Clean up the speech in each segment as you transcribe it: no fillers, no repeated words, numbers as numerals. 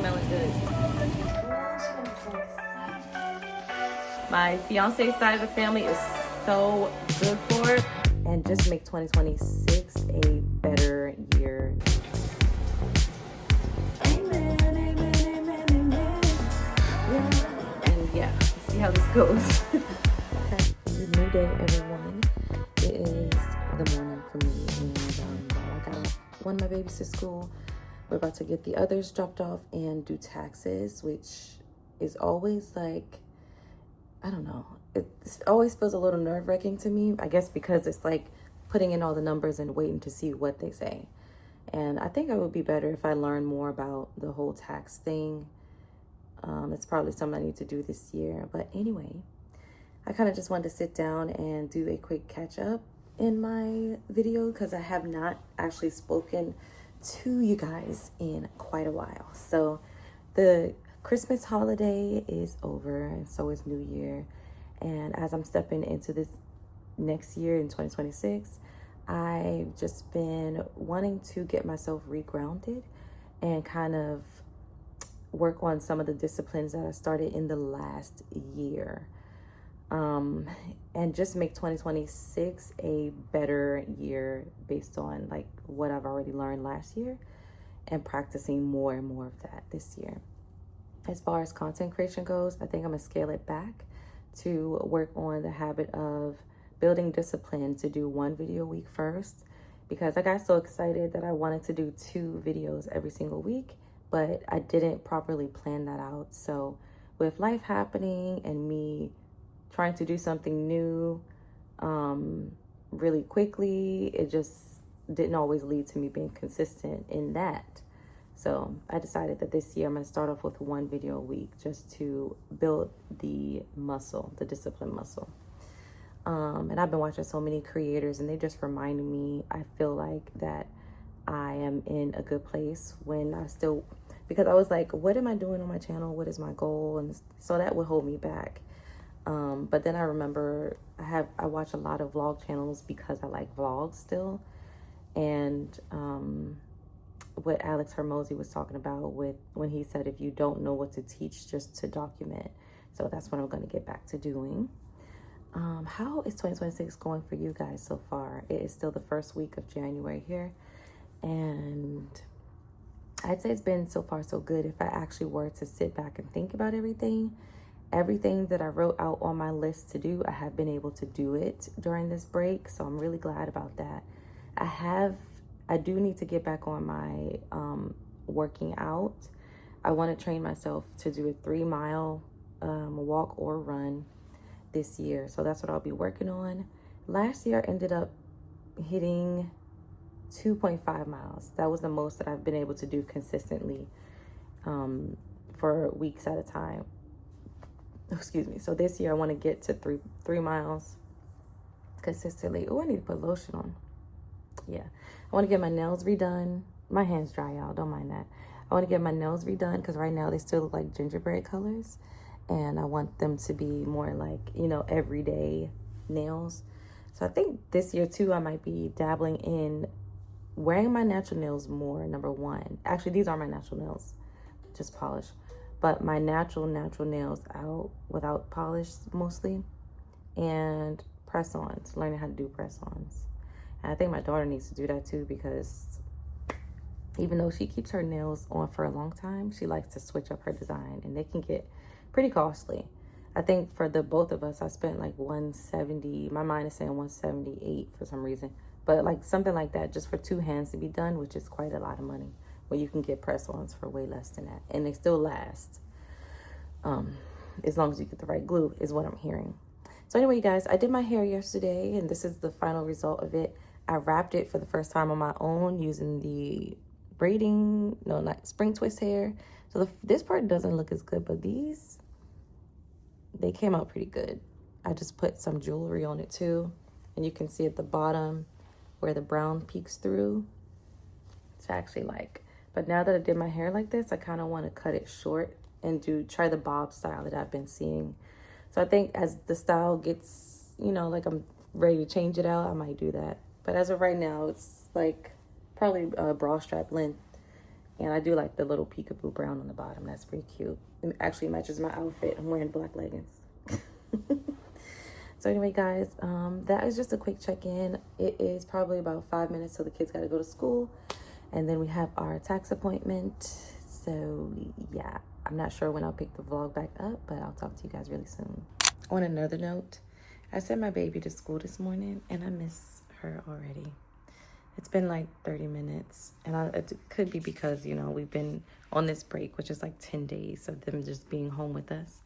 smelling good. Oh, she gonna be so excited. My fiance's side of the family is so good for it. And just make 2026 a better year. Amen, amen, amen, amen. Yeah. And yeah, see how this goes. Happy new day, everyone. It is the morning for me, and I got one of my babies to school. We're about to get the others dropped off and do taxes, which is always like, I don't know. It always feels a little nerve-wracking to me. I guess because it's like putting in all the numbers and waiting to see what they say. And I think it would be better if I learn more about the whole tax thing. It's probably something I need to do this year. But anyway, I kind of just wanted to sit down and do a quick catch-up in my video because I have not actually spoken to you guys in quite a while. So the Christmas holiday is over, and so is New Year. And as I'm stepping into this next year in 2026, I've just been wanting to get myself regrounded and kind of work on some of the disciplines that I started in the last year. And just make 2026 a better year based on like what I've already learned last year and practicing more and more of that this year. As far as content creation goes, I think I'm gonna scale it back to work on the habit of building discipline to do one video a week first, because I got so excited that I wanted to do 2 videos every single week, but I didn't properly plan that out. So with life happening and me trying to do something new really quickly, it just didn't always lead to me being consistent in that. So I decided that this year I'm going to start off with 1 video a week just to build the muscle, the discipline muscle. And I've been watching so many creators and they just reminded me, I feel like that I am in a good place when I still, because I was like, what am I doing on my channel? What is my goal? And so that would hold me back. But then I remember I watch a lot of vlog channels because I like vlogs still. And what Alex Hermosi was talking about when he said, if you don't know what to teach, just to document. So that's what I'm going to get back to doing. How is 2026 going for you guys so far? It is still the first week of January here. And I'd say it's been so far so good. If I actually were to sit back and think about everything that I wrote out on my list to do, I have been able to do it during this break. So I'm really glad about that. I do need to get back on my working out. I want to train myself to do a 3-mile walk or run this year. So that's what I'll be working on. Last year I ended up hitting 2.5 miles. That was the most that I've been able to do consistently for weeks at a time. Excuse me. So this year I want to get to 3 miles consistently. Oh, I need to put lotion on. Yeah. I want to get my nails redone. My hand's dry, y'all. Don't mind that. I want to get my nails redone because right now they still look like gingerbread colors. And I want them to be more like, everyday nails. So I think this year too, I might be dabbling in wearing my natural nails more, number 1. Actually, these are my natural nails, just polish. But my natural nails out without polish mostly. And press-ons, learning how to do press-ons. And I think my daughter needs to do that too, because even though she keeps her nails on for a long time, she likes to switch up her design, and they can get pretty costly. I think for the both of us, I spent like $170. My mind is saying $178 for some reason, but like something like that just for 2 hands to be done, which is quite a lot of money. Well, you can get press-ons for way less than that, and they still last. As long as you get the right glue, is what I'm hearing. So anyway, you guys, I did my hair yesterday, and this is the final result of it. I wrapped it for the first time on my own using the spring twist hair. So this part doesn't look as good, but they came out pretty good. I just put some jewelry on it too. And you can see at the bottom where the brown peeks through. It's actually but now that I did my hair like this, I kind of want to cut it short and try the bob style that I've been seeing. So I think as the style gets, like I'm ready to change it out, I might do that. But as of right now, it's like probably a bra strap length. And I do like the little peekaboo brown on the bottom. That's pretty cute. It actually matches my outfit. I'm wearing black leggings. So anyway, guys, that is just a quick check-in. It is probably about 5 minutes till the kids got to go to school. And then we have our tax appointment. So yeah, I'm not sure when I'll pick the vlog back up, but I'll talk to you guys really soon. On another note, I sent my baby to school this morning and I miss her already. It's been like 30 minutes, and it could be because, you know, we've been on this break, which is like 10 days of them just being home with us.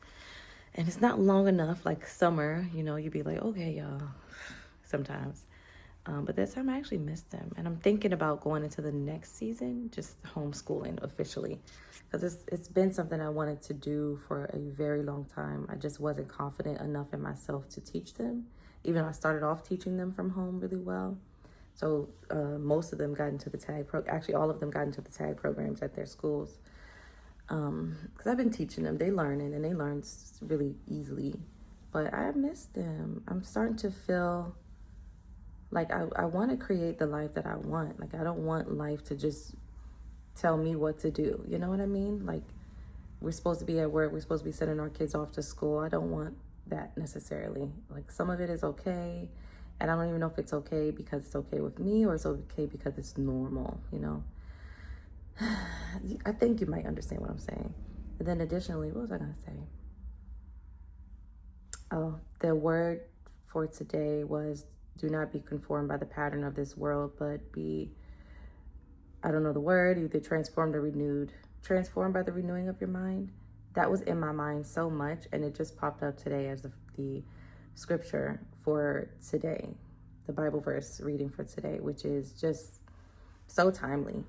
And it's not long enough, like summer, you know, you'd be like, okay, y'all, sometimes. But this time I actually missed them. And I'm thinking about going into the next season, just homeschooling officially. Because it's been something I wanted to do for a very long time. I just wasn't confident enough in myself to teach them. Even though I started off teaching them from home really well. So most of them got into the tag program. Actually, all of them got into the tag programs at their schools. Because I've been teaching them. They learn it, and they learn really easily. But I miss them. I'm starting to feel like I want to create the life that I want. Like, I don't want life to just tell me what to do. You know what I mean? Like, we're supposed to be at work. We're supposed to be sending our kids off to school. I don't want that necessarily. Like, some of it is okay. And I don't even know if it's okay because it's okay with me or it's okay because it's normal, you know? I think you might understand what I'm saying. And then additionally, what was I going to say? Oh, the word for today was, do not be conformed by the pattern of this world, but be, I don't know the word, either transformed or renewed. Transformed by the renewing of your mind. That was in my mind so much, and it just popped up today as the scripture for today, the Bible verse reading for today, which is just so timely.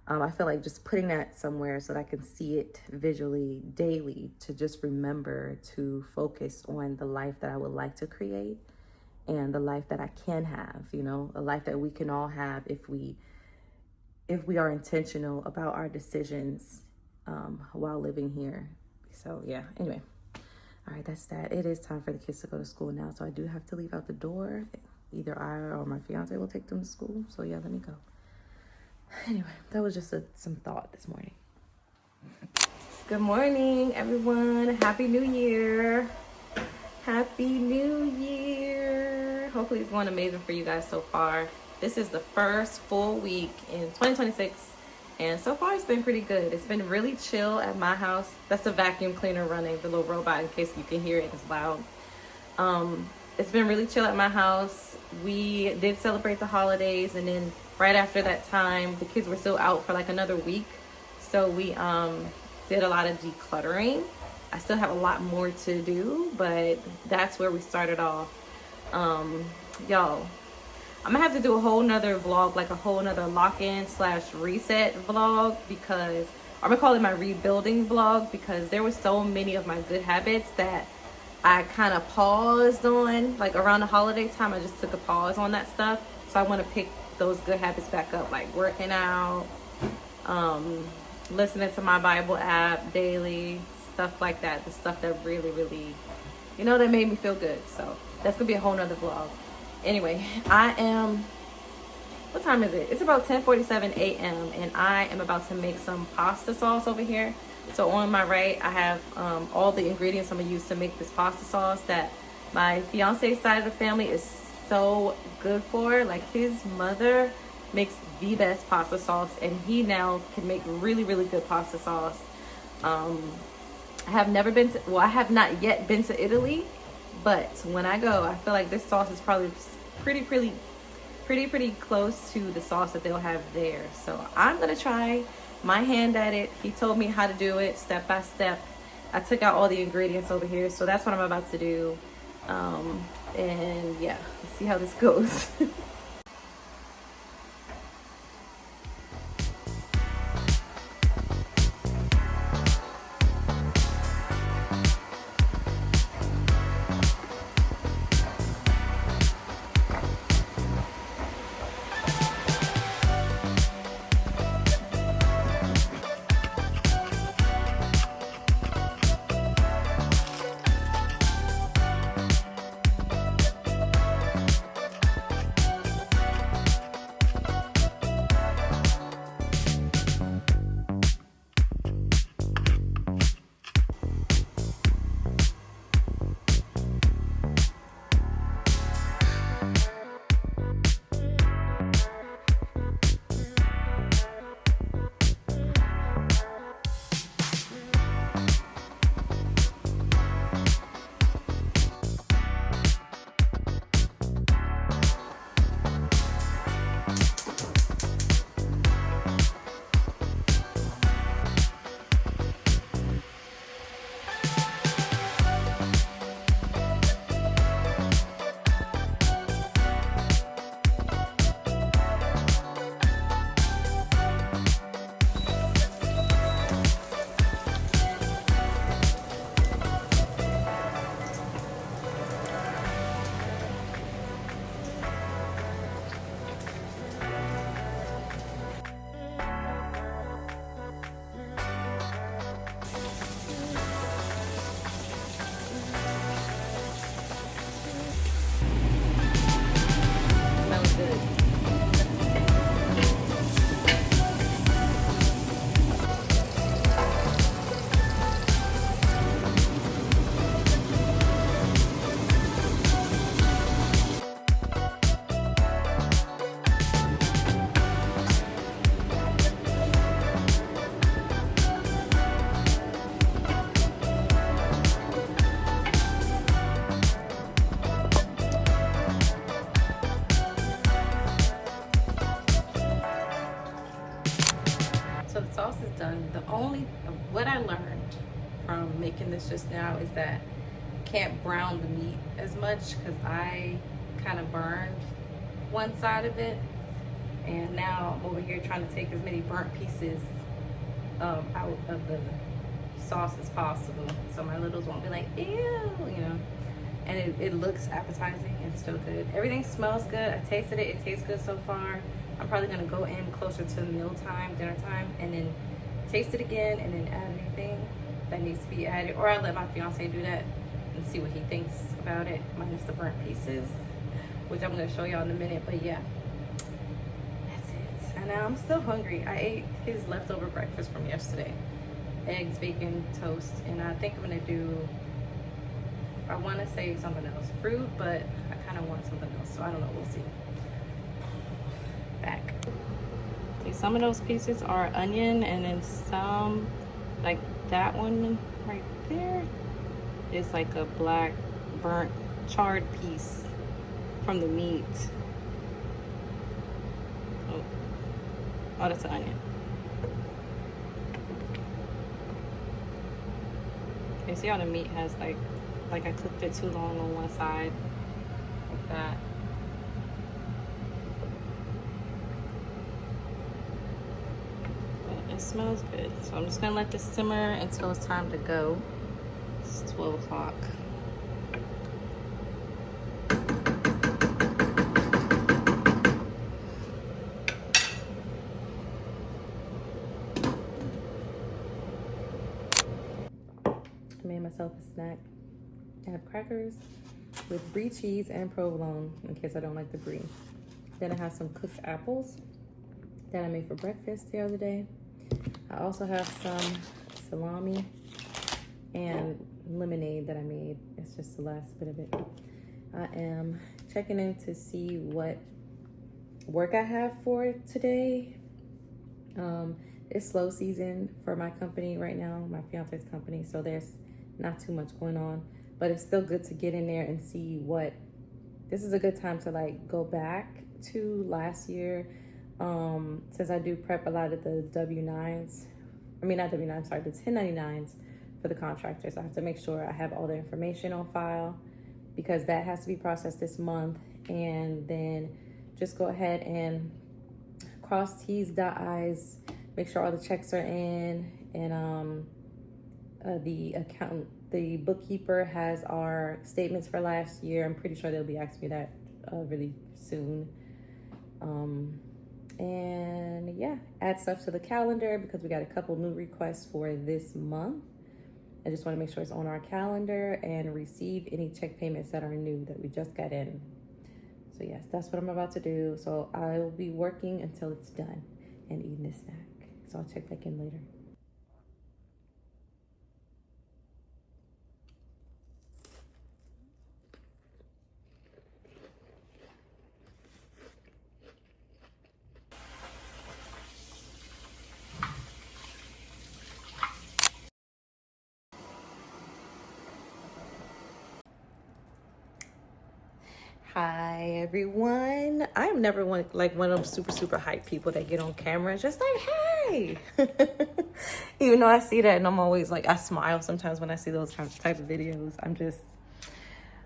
I feel like just putting that somewhere so that I can see it visually daily, to just remember to focus on the life that I would like to create and the life that I can have, you know, a life that we can all have if we are intentional about our decisions while living here. So yeah, anyway. All right, that's that. It is time for the kids to go to school now, so I do have to leave out the door. Either I or my fiance will take them to school. So yeah, let me go. Anyway, that was just some thought this morning. Good morning, everyone. Happy New Year. Happy New Year. Hopefully it's going amazing for you guys so far. This is the first full week in 2026. And so far, it's been pretty good. It's been really chill at my house. That's the vacuum cleaner running, the little robot, in case you can hear it. It's loud. It's been really chill at my house. We did celebrate the holidays, and then right after that time, the kids were still out for like another week. So we did a lot of decluttering. I still have a lot more to do, but that's where we started off. Y'all, I'm gonna have to do a whole nother vlog, like a whole nother lock-in / reset vlog, because I'm gonna call it my rebuilding vlog, because there were so many of my good habits that I kind of paused on, like around the holiday time. I just took a pause on that stuff. So I want to pick those good habits back up, like working out, listening to my Bible app daily, stuff like that. The stuff that really, really, you know, that made me feel good. So that's gonna be a whole nother vlog. Anyway, what time is it? It's about 10:47 a.m. and I am about to make some pasta sauce over here. So on my right, I have all the ingredients I'm gonna use to make this pasta sauce that my fiance's side of the family is so good for. Like, his mother makes the best pasta sauce, and he now can make really, really good pasta sauce. I have not yet been to Italy, but when I go, I feel like this sauce is probably pretty close to the sauce that they'll have there. So I'm gonna try my hand at it. He told me how to do it step by step. I took out all the ingredients over here, so that's what I'm about to do. And yeah, let's see how this goes. what I learned from making this just now is that I can't brown the meat as much because I kind of burned one side of it, and now I'm over here trying to take as many burnt pieces out of the sauce as possible, so my littles won't be like, ew, you know. And it looks appetizing and still good. Everything smells good. I tasted it. It tastes good so far. I'm probably gonna go in closer to mealtime, dinner time, and then taste it again and then add anything that needs to be added. Or I'll let my fiance do that and see what he thinks about it, minus the burnt pieces, which I'm gonna show y'all in a minute. But yeah, that's it. And now I'm still hungry. I ate his leftover breakfast from yesterday. Eggs, bacon, toast, and I think I'm gonna do, I want to say something else, fruit, but I kind of want something else, so I don't know, we'll see. Back. Okay, some of those pieces are onion, and then some, like that one right there, is like a black burnt charred piece from the meat. Oh, that's an onion. Okay, see how the meat has like I cooked it too long on one side, like that. But it smells good. So I'm just gonna let this simmer until it's time to go. It's 12 o'clock. I made myself a snack. I have crackers with brie cheese and provolone in case I don't like the brie. Then I have some cooked apples that I made for breakfast the other day. I also have some salami and lemonade that I made. It's just the last bit of it. I am checking in to see what work I have for today. It's slow season for my company right now, my fiance's company, so there's not too much going on. But it's still good to get in there and see what, this is a good time to like go back to last year, since I do prep a lot of the W-9s, I mean not W-9, sorry, the 1099s for the contractors. I have to make sure I have all the information on file because that has to be processed this month, and then just go ahead and cross T's, dot I's, make sure all the checks are in, and the bookkeeper has our statements for last year. I'm pretty sure they'll be asking me that really soon. And yeah, add stuff to the calendar because we got a couple new requests for this month. I just want to make sure it's on our calendar and receive any check payments that are new that we just got in. So yes, that's what I'm about to do. So I'll be working until it's done and eating this snack. So I'll check back in later. Hi everyone. I am never one of them super hype people that get on camera and just like, hey. Even though I see that and I'm always like, I smile sometimes when I see those type of videos.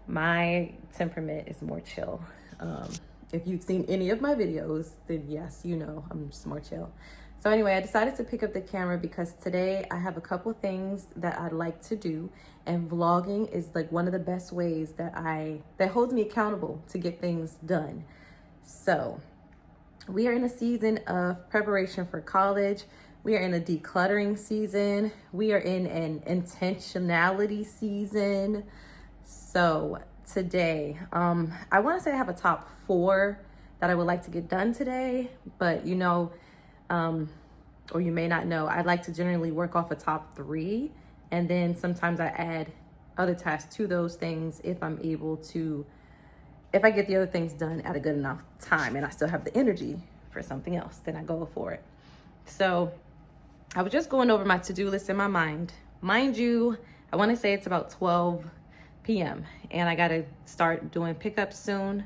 My temperament is more chill. If you've seen any of my videos, then yes, you know I'm just more chill. So anyway, I decided to pick up the camera because today I have a couple things that I'd like to do, and vlogging is like one of the best ways that holds me accountable to get things done. So we are in a season of preparation for college. We are in a decluttering season. We are in an intentionality season. So today, I want to say I have a top 4 that I would like to get done today, but you know, or you may not know, I like to generally work off a top 3, and then sometimes I add other tasks to those things if I get the other things done at a good enough time and I still have the energy for something else, then I go for it. So I was just going over my to-do list in my mind. Mind you, I want to say it's about 12 p.m. and I got to start doing pickups soon,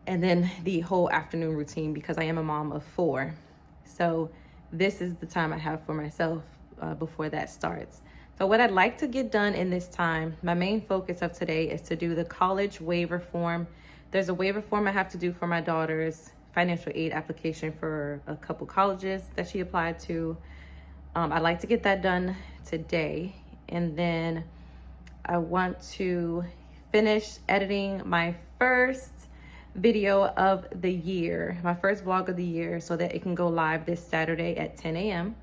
and then the whole afternoon routine because I am a mom of 4. So this is the time I have for myself before that starts. So what I'd like to get done in this time, my main focus of today is to do the college waiver form. There's a waiver form I have to do for my daughter's financial aid application for a couple colleges that she applied to. I'd like to get that done today. And then I want to finish editing my first video of the year, my first vlog of the year, so that it can go live this Saturday at 10 a.m.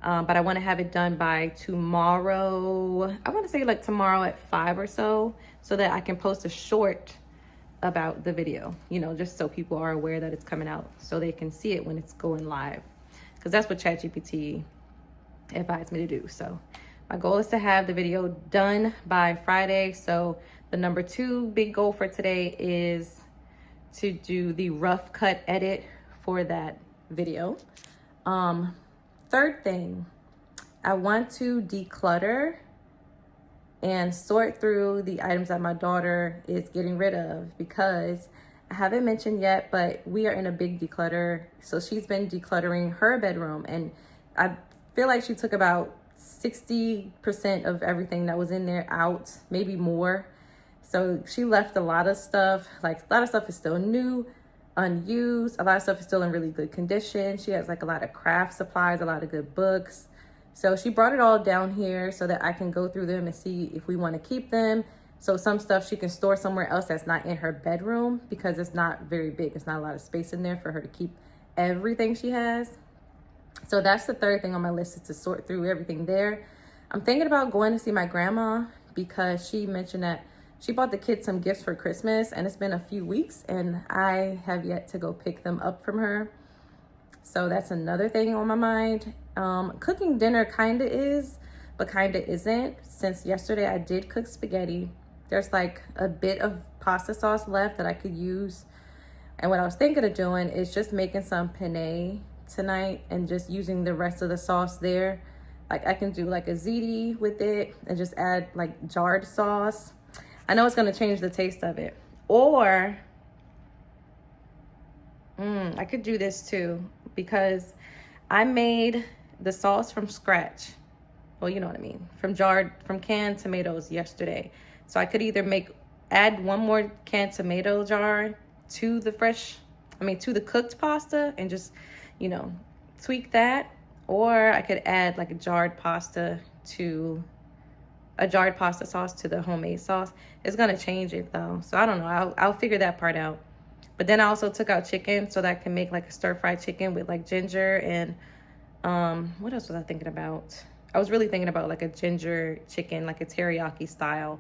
But I want to have it done by tomorrow. I want to say like tomorrow at 5 or so that I can post a short about the video, you know, just so people are aware that it's coming out so they can see it when it's going live. Because that's what ChatGPT advised me to do. So my goal is to have the video done by Friday. So the number 2 big goal for today is to do the rough cut edit for that video. Third thing, I want to declutter and sort through the items that my daughter is getting rid of, because I haven't mentioned yet, but we are in a big declutter. So she's been decluttering her bedroom, and I feel like she took about 60% of everything that was in there out, maybe more. So she left a lot of stuff, like a lot of stuff is still new, unused. A lot of stuff is still in really good condition. She has like a lot of craft supplies, a lot of good books. So she brought it all down here so that I can go through them and see if we want to keep them. So some stuff she can store somewhere else that's not in her bedroom, because it's not very big. It's not a lot of space in there for her to keep everything she has. So that's the third thing on my list, is to sort through everything there. I'm thinking about going to see my grandma, because she mentioned that she bought the kids some gifts for Christmas, and it's been a few weeks and I have yet to go pick them up from her. So that's another thing on my mind. Cooking dinner kind of is, but kind of isn't. Since yesterday I did cook spaghetti. There's like a bit of pasta sauce left that I could use. And what I was thinking of doing is just making some penne tonight and just using the rest of the sauce there. Like I can do like a ziti with it and just add like jarred sauce. I know it's going to change the taste of it. Or I could do this too, because I made the sauce from scratch. Well, you know what I mean. From canned tomatoes yesterday. So I could either add one more canned tomato jar to the to the cooked pasta and just, you know, tweak that. Or I could add like a jarred pasta sauce to the homemade sauce. It's gonna change it though, so I don't know. I'll figure that part out. But then I also took out chicken so that I can make like a stir-fried chicken with like ginger and what else was I thinking about? I was really thinking about like a ginger chicken, like a teriyaki style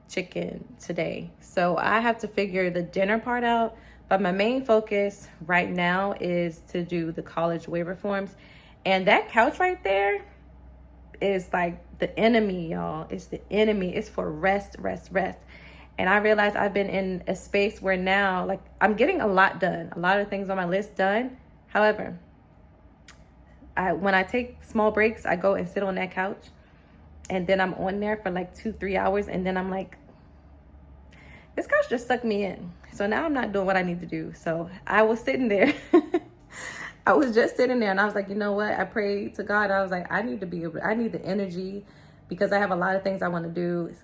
chicken today. So I have to figure the dinner part out, but my main focus right now is to do the college waiver forms. And that couch right there is like the enemy, y'all. It's the enemy. It's for rest. And I realized I've been in a space where now, like, I'm getting a lot done. A lot of things on my list done. However, when I take small breaks, I go and sit on that couch. And then I'm on there for like 2-3 hours. And then I'm like, this couch just sucked me in. So now I'm not doing what I need to do. So I was sitting there. I was just sitting there and I was like, you know what? I prayed to God. I was like, I need the energy, because I have a lot of things I want to do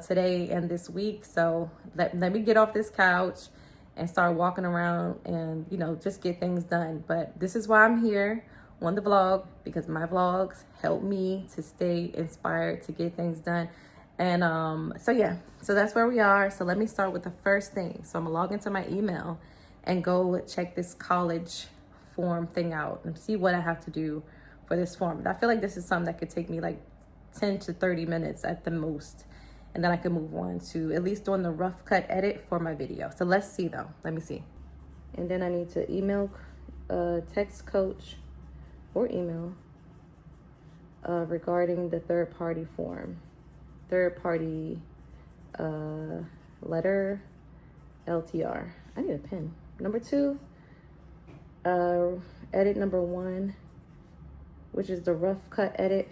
today and this week. So let me get off this couch and start walking around and, you know, just get things done. But this is why I'm here on the vlog, because my vlogs help me to stay inspired to get things done. And so that's where we are. So let me start with the first thing. So I'm gonna log into my email and go check this college form thing out and see what I have to do for this form. I feel like this is something that could take me like 10 to 30 minutes at the most, and then I can move on to at least doing the rough cut edit for my video. So let's see though. Let me see. And then I need to email, text coach or email regarding the third-party form. Third-party letter LTR. I need a pen. Number 2, edit number 1, which is the rough cut edit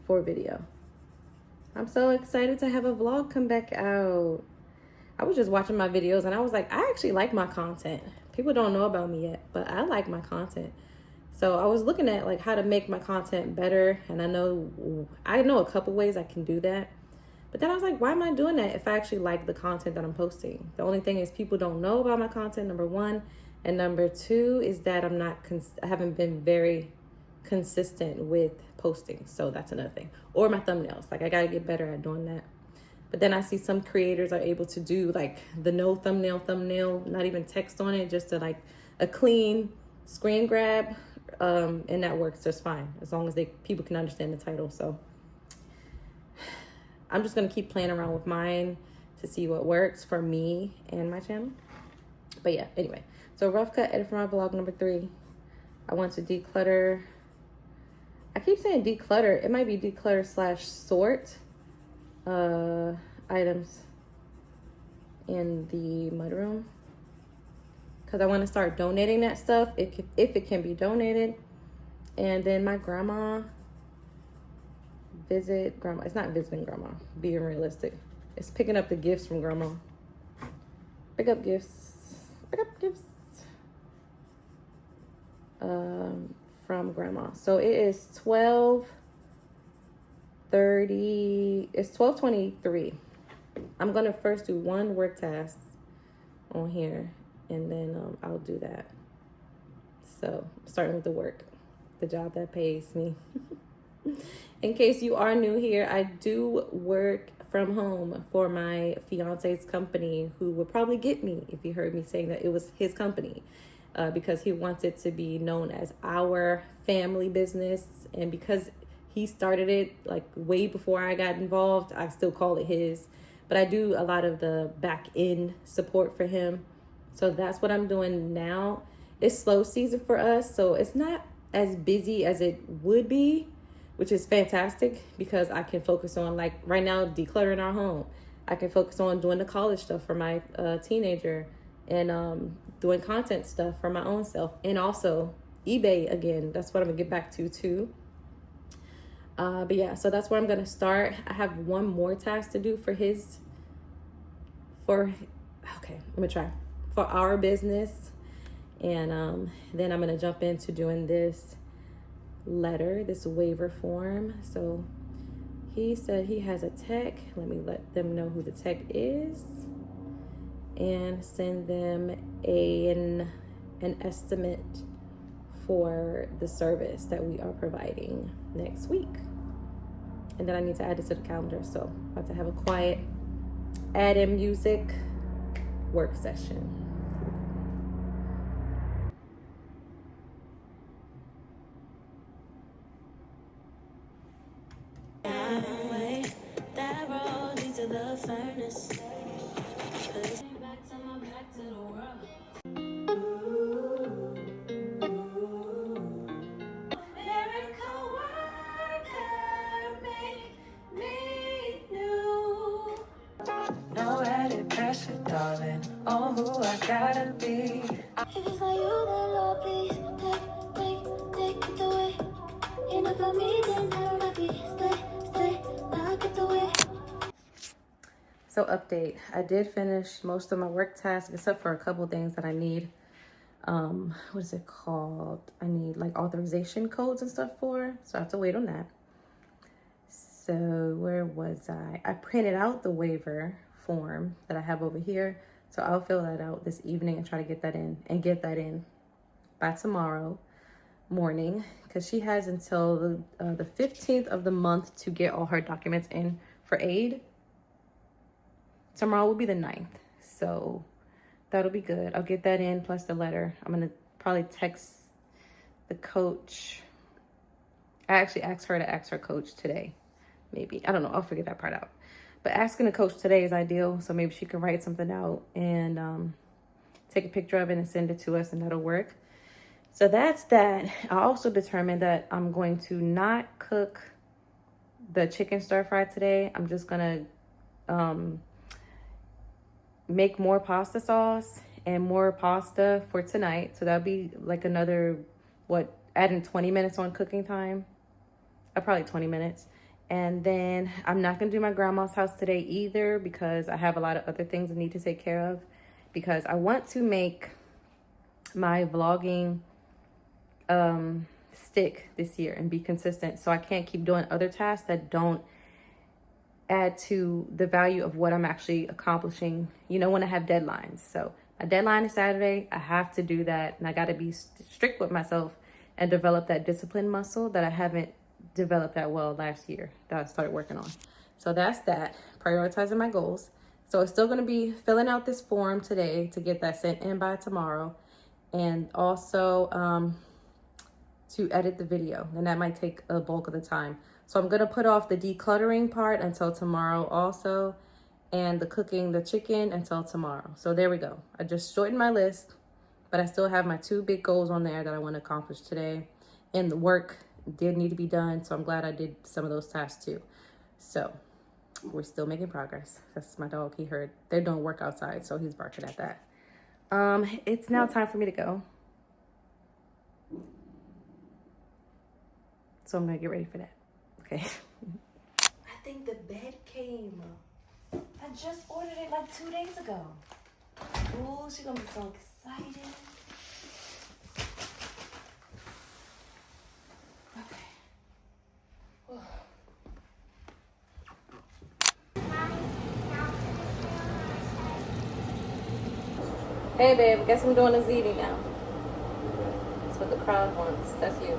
for video. I'm so excited to have a vlog come back out. I was just watching my videos and I was like, I actually like my content. people don't know about me yet, but I like my content. So I was looking at like how to make my content better, and I know a couple ways I can do that. But then I was like, why am I doing that if I actually like the content that I'm posting? The only thing is people don't know about my content, number one. And number two is that I haven't been very consistent with posting. So that's another thing. Or my thumbnails. Like I got to get better at doing that. But then I see some creators are able to do like the no thumbnail, not even text on it, just to like a clean screen grab. And that works just fine as long as people can understand the title. So I'm just going to keep playing around with mine to see what works for me and my channel. But yeah, anyway. So rough cut edit for my vlog number 3. I want to declutter. I keep saying declutter. It might be declutter / sort items in the mudroom. Because I want to start donating that stuff if it can be donated. And then my grandma... visit grandma. It's not visiting grandma, being realistic. It's picking up the gifts from grandma. Pick up gifts from grandma. So it is 12:30. It's 12:23. I'm gonna first do one work task on here, and then I'll do that. So starting with the job that pays me. In case you are new here, I do work from home for my fiance's company, who would probably get me if he heard me saying that it was his company, because he wants it to be known as our family business. And because he started it like way before I got involved, I still call it his. But I do a lot of the back end support for him. So that's what I'm doing now. It's slow season for us, so it's not as busy as it would be, which is fantastic because I can focus on, like right now, decluttering our home. I can focus on doing the college stuff for my teenager, and doing content stuff for my own self, and also eBay again. That's what I'm gonna get back to too. But yeah, so that's where I'm gonna start. I have one more task to do okay, I'm gonna try for our business, and then I'm gonna jump into doing this waiver form. So he said he has a tech. Let me let them know who the tech is and send them an estimate for the service that we are providing next week. And then I need to add it to the calendar. So I'm about to have a quiet add-in music work session. The furnace. Miracle worker, make me new. No added pressure, darling. Oh, who I gotta be. If it's not you, then Lord, please take it away. Enough of me, then I'll not be. Stay, lock it away. So update, I did finish most of my work tasks except for a couple things that I need. What is it called? I need like authorization codes and stuff for, so I have to wait on that. So where was I? I printed out the waiver form that I have over here. So I'll fill that out this evening and try to get that in by tomorrow morning, because she has until the 15th of the month to get all her documents in for aid. Tomorrow will be the 9th, so that'll be good. I'll get that in, plus the letter. I'm gonna probably text the coach. I actually asked her to ask her coach today, maybe. I don't know, I'll figure that part out. But asking the coach today is ideal, so maybe she can write something out and take a picture of it and send it to us, and that'll work. So that's that. I also determined that I'm going to not cook the chicken stir fry today. I'm just gonna make more pasta sauce and more pasta for tonight. So that'll be like another, adding 20 minutes on cooking time. Probably 20 minutes. And then I'm not gonna do my grandma's house today either, because I have a lot of other things I need to take care of, because I want to make my vlogging stick this year and be consistent, so I can't keep doing other tasks that don't add to the value of what I'm actually accomplishing, you know, when I have deadlines. So a deadline is Saturday, I have to do that, and I got to be strict with myself and develop that discipline muscle that I haven't developed that well last year, that I started working on. So that's that, prioritizing my goals. So it's still going to be filling out this form today to get that sent in by tomorrow, and also to edit the video, and that might take a bulk of the time. So I'm gonna put off the decluttering part until tomorrow also, and the cooking the chicken until tomorrow. So there we go. I just shortened my list, but I still have my 2 big goals on there that I want to accomplish today. And the work did need to be done, so I'm glad I did some of those tasks too. So we're still making progress. That's my dog. He heard they're doing work outside, so he's barking at that. It's now time for me to go. So I'm gonna get ready for that. Okay. I think the bed came. I just ordered it like 2 days ago. Ooh, she's gonna be so excited. Okay. Whew. Hey babe, guess I'm doing a ziti now. That's what the crowd wants. That's you.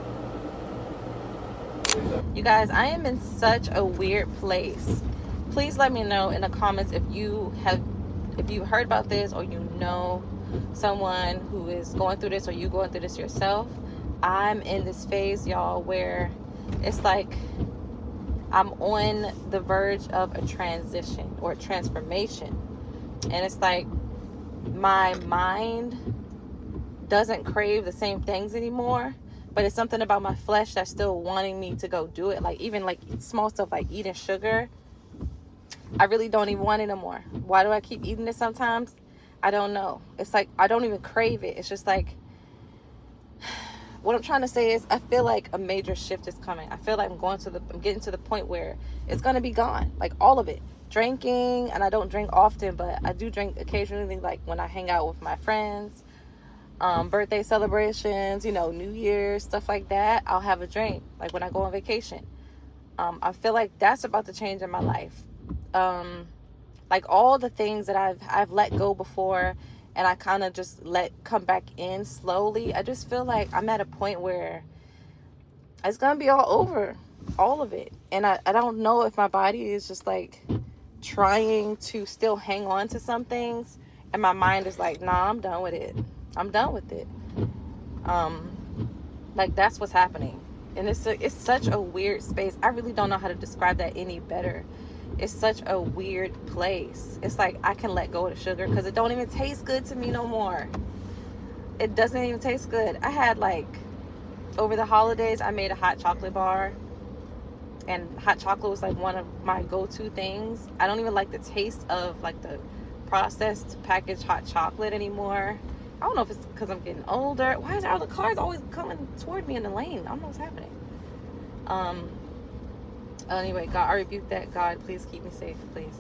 You guys, I am in such a weird place. Please let me know in the comments if you heard about this, or you know someone who is going through this, or you going through this yourself. I'm in this phase, y'all, where it's like I'm on the verge of a transition or a transformation. And it's like my mind doesn't crave the same things anymore. But it's something about my flesh that's still wanting me to go do it. Like even like small stuff like eating sugar, I really don't even want it anymore. Why do I keep eating it sometimes? I don't know. It's like I don't even crave it. It's just like, what I'm trying to say is I feel like a major shift is coming. I feel like I'm getting to the point where it's gonna be gone. Like all of it. Drinking, and I don't drink often, but I do drink occasionally, like when I hang out with my friends. Birthday celebrations, you know, New Year's, stuff like that, I'll have a drink, like when I go on vacation. I feel like that's about to change in my life. Like all the things that I've let go before, and I kind of just let come back in slowly. I just feel like I'm at a point where it's gonna be all over, all of it. And I don't know if my body is just like trying to still hang on to some things, and my mind is like, nah, I'm done with it. I'm done with it. Like that's what's happening. And it's such a weird space. I really don't know how to describe that any better. It's such a weird place. It's like I can let go of the sugar because it don't even taste good to me no more. It doesn't even taste good. I had like, over the holidays, I made a hot chocolate bar. And hot chocolate was like one of my go-to things. I don't even like the taste of like the processed packaged hot chocolate anymore. I don't know if it's because I'm getting older. Why is all the cars always coming toward me in the lane? I don't know what's happening. Anyway, God, I rebuke that. God, please keep me safe, please.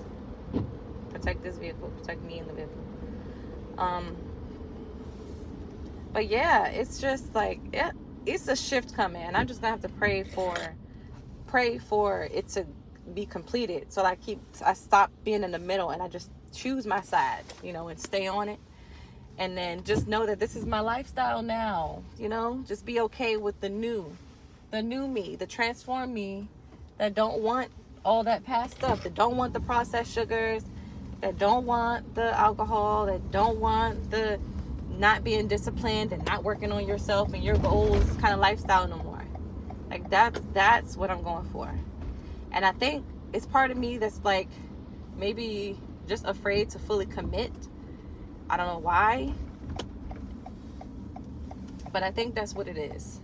Protect this vehicle. Protect me in the vehicle. But yeah, it's just like, it's a shift coming. And I'm just going to have to pray for it to be completed. So I stop being in the middle and I just choose my side, you know, and stay on it. And then just know that this is my lifestyle now, you know, just be okay with the new me, the transformed me that don't want all that past stuff, that don't want the processed sugars, that don't want the alcohol, that don't want the not being disciplined and not working on yourself and your goals kind of lifestyle no more. Like that's what I'm going for. And I think it's part of me that's like maybe just afraid to fully commit. I don't know why, but I think that's what it is.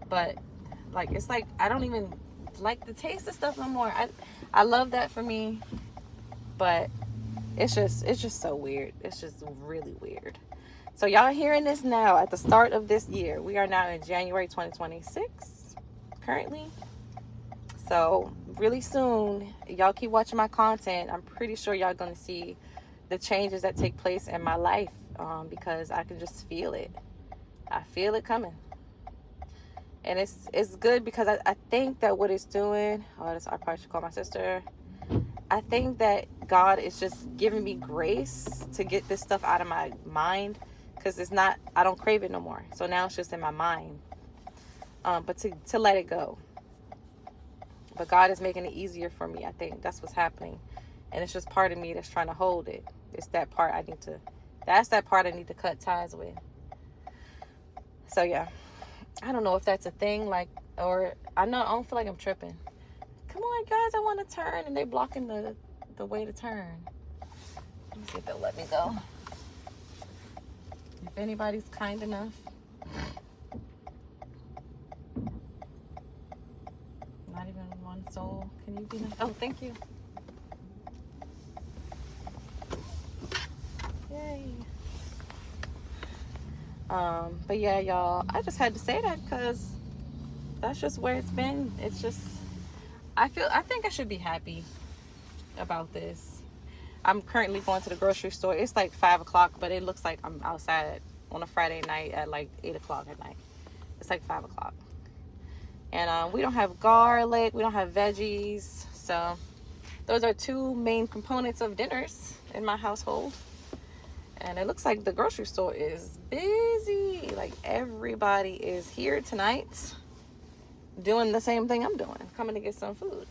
But like, it's like I don't even like the taste of stuff no more. I love that for me, but it's just so weird. It's just really weird. So y'all hearing this now at the start of this year. We are now in January 2026 currently. So really soon, y'all keep watching my content. I'm pretty sure y'all gonna see the changes that take place in my life because I can just feel it. I feel it coming. And it's good because I think that what it's doing, I probably should call my sister. I think that God is just giving me grace to get this stuff out of my mind, because I don't crave it no more. So now it's just in my mind. But to let it go. But God is making it easier for me. I think that's what's happening. And it's just part of me that's trying to hold it. It's that part that's that part I need to cut ties with. So yeah, I don't know if that's a thing, or I don't feel like I'm tripping. Come on, guys, I want to turn, and they blocking the way to turn. Let me see if they'll let me go. If anybody's kind enough. Not even one soul. Can you be nice? Oh, thank you. Yay. But yeah, y'all, I just had to say that because that's just where it's been. It's just, I think I should be happy about this. I'm currently going to the grocery store. It's like 5 o'clock, but it looks like I'm outside on a Friday night at like 8 o'clock at night. It's like 5 o'clock. And we don't have garlic. We don't have veggies. So those are two main components of dinners in my household. And it looks like the grocery store is busy. Like everybody is here tonight doing the same thing I'm doing, coming to get some food.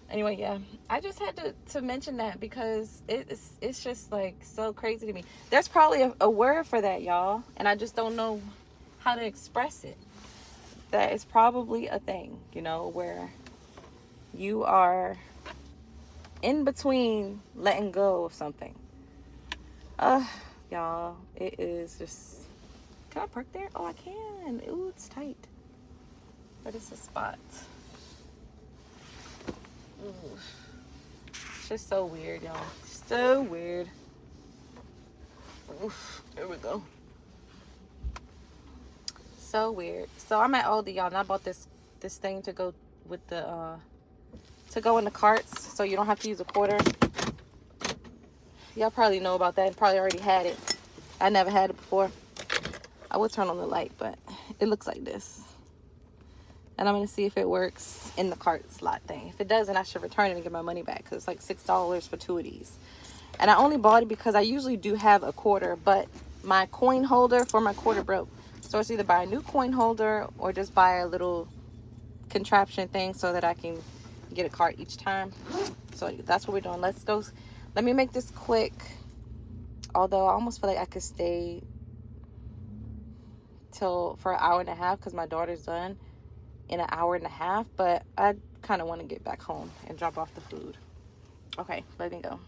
Anyway, yeah, I just had to mention that because it's just like so crazy to me. There's probably a word for that, y'all, and I just don't know how to express it. That is probably a thing, where you are in between letting go of something. Y'all, it is just... Can I park there? Oh, I can. Ooh, it's tight. But it's a spot. Ooh. It's just so weird, y'all. So weird. Oof, there we go. So weird. So I'm at Aldi, y'all, and I bought this thing to go with the to go in the carts, so you don't have to use a quarter. Y'all probably know about that and probably already had it. I never had it before. I would turn on the light, but it looks like this. And I'm going to see if it works in the cart slot thing. If it doesn't, I should return it and get my money back, because it's like $6 for 2 of these. And I only bought it because I usually do have a quarter, but my coin holder for my quarter broke. So it's either buy a new coin holder or just buy a little contraption thing so that I can get a cart each time. So that's what we're doing. Let's go. Let me make this quick. Although I almost feel like I could stay for an hour and a half because my daughter's done in an hour and a half. But I kind of want to get back home and drop off the food. Okay, let me go.